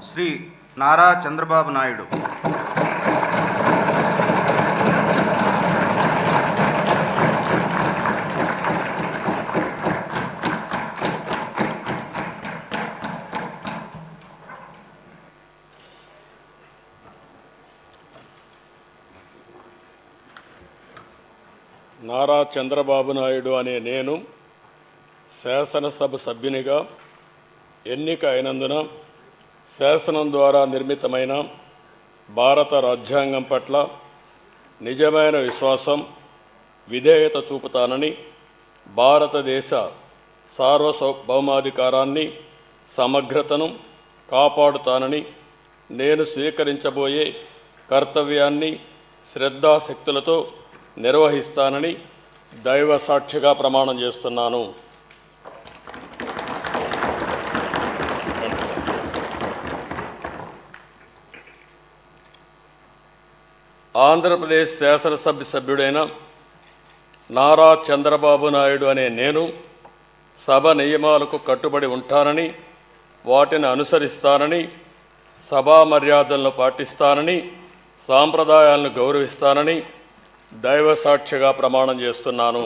శ్రీ నారా చంద్రబాబు నాయుడు. నారా చంద్రబాబు నాయుడు అనే నేను శాసనసభ సభ్యునిగా ఎన్నిక అయినందున శాసనం ద్వారా నిర్మితమైన భారత రాజ్యాంగం పట్ల నిజమైన విశ్వాసం, విధేయత చూపుతానని, భారతదేశ సార్వభౌమాధికారాన్ని, సమగ్రతను కాపాడుతానని, నేను స్వీకరించబోయే కర్తవ్యాన్ని శ్రద్ధాశక్తులతో నిర్వహిస్తానని దైవ సాక్షిగా ప్రమాణం చేస్తున్నాను. ఆంధ్రప్రదేశ్ శాసనసభ సభ్యుడైన నారా చంద్రబాబు నాయుడు అనే నేను సభ నియమాలకు కట్టుబడి ఉంటానని, వాటిని అనుసరిస్తానని, సభా మర్యాదలను పాటిస్తానని, సాంప్రదాయాలను గౌరవిస్తానని దైవ సాక్షిగా ప్రమాణం చేస్తున్నాను.